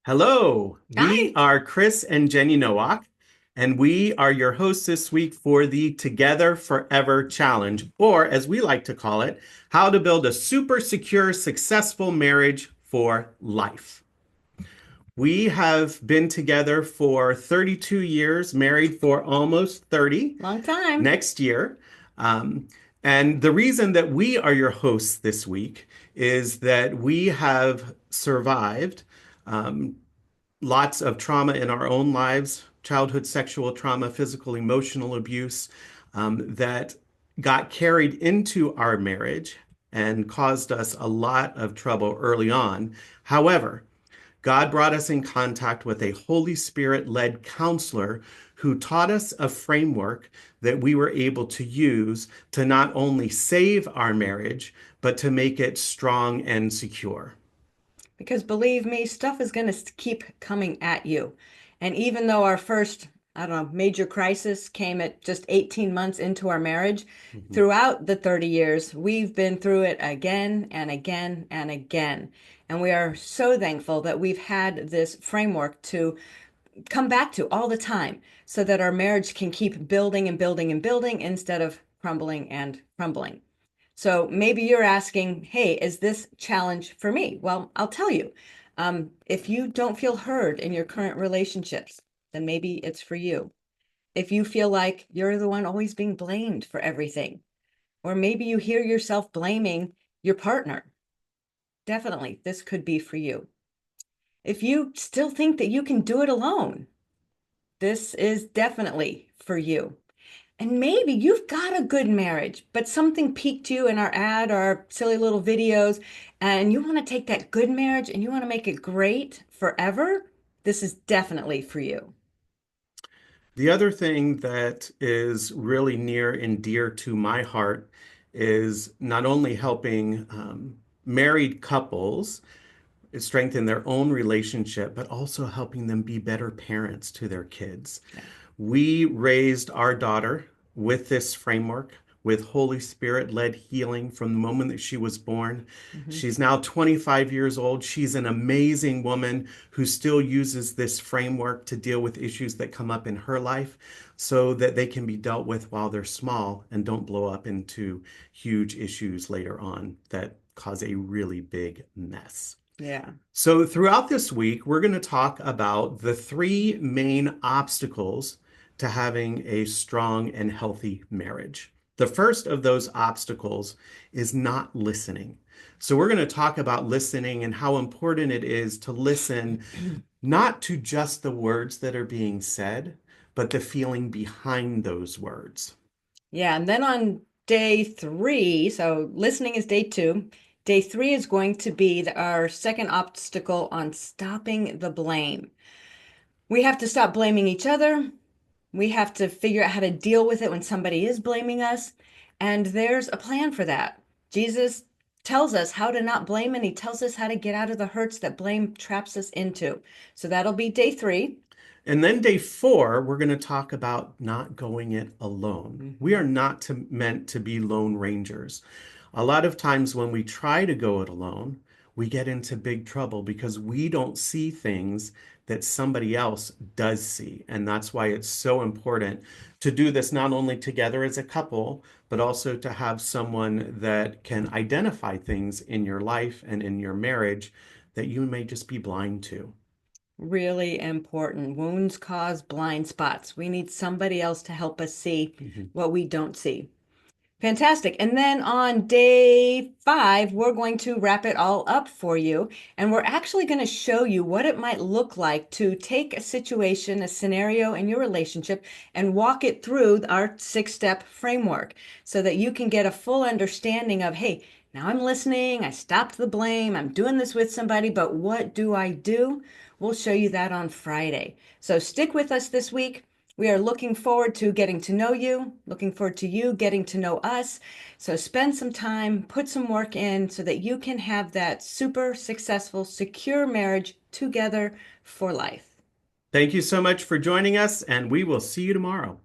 Hello, we Hi. are Chris and Jenny Nowak, and we are your hosts this week for the Together Forever Challenge, or as we like to call it, how to build a super secure, successful marriage for life. We have been together for 32 years, married for almost 30 Long time. next year. Um, and the reason that we are your hosts this week is that we have survived um, lots of trauma in our own lives, childhood sexual trauma, physical, emotional abuse that got carried into our marriage and caused us a lot of trouble early on. However, God brought us in contact with a Holy Spirit led counselor who taught us a framework that we were able to use to not only save our marriage, but to make it strong and secure. Because believe me, stuff is going to keep coming at you. And even though our first, I don't know, major crisis came at just 18 months into our marriage, Mhm. throughout the 30 years, we've been through it again and again and again. And we are so thankful that we've had this framework to come back to all the time so that our marriage can keep building and building and building instead of crumbling and crumbling. So maybe you're asking, hey, is this challenge for me? Well, I'll tell you. If you don't feel heard in your current relationships, then maybe it's for you. If you feel like you're the one always being blamed for everything, or maybe you hear yourself blaming your partner, definitely this could be for you. If you still think that you can do it alone, this is definitely for you. And maybe you've got a good marriage, but something piqued you in our ad or our silly little videos, and you want to take that good marriage and you want to make it great forever. This is definitely for you. The other thing that is really near and dear to my heart is not only helping married couples strengthen their own relationship, but also helping them be better parents to their kids. Yeah. We raised our daughter with this framework, with Holy Spirit led healing from the moment that she was born. Mhm. She's now 25 years old. She's an amazing woman who still uses this framework to deal with issues that come up in her life so that they can be dealt with while they're small and don't blow up into huge issues later on that cause a really big mess. Yeah. So, throughout this week, we're going to talk about the three main obstacles to having a strong and healthy marriage. The first of those obstacles is not listening. So, we're going to talk about listening and how important it is to listen not to just the words that are being said, but the feeling behind those words. Yeah. And then on day three, so listening is day two. Day three is going to be our second obstacle on stopping the blame. We have to stop blaming each other. We have to figure out how to deal with it when somebody is blaming us. And there's a plan for that. Jesus tells us how to not blame, and he tells us how to get out of the hurts that blame traps us into. So that'll be day three. And then day four, we're going to talk about not going it alone. We are Mhm. not meant to be lone rangers. A lot of times when we try to go it alone, we get into big trouble because we don't see things that somebody else does see. And that's why it's so important to do this not only together as a couple, but also to have someone that can identify things in your life and in your marriage that you may just be blind to. Really important. Wounds cause blind spots. We need somebody else to help us see Mhm. what we don't see. Fantastic. And then on day five, we're going to wrap it all up for you. And we're actually going to show you what it might look like to take a situation, a scenario in your relationship, and walk it through our six-step framework so that you can get a full understanding of, hey, now I'm listening, I stopped the blame, I'm doing this with somebody, but what do I do? We'll show you that on Friday. So stick with us this week. We are looking forward to getting to know you, looking forward to you getting to know us. So spend some time, put some work in so that you can have that super successful, secure marriage together for life. Thank you so much for joining us, and we will see you tomorrow.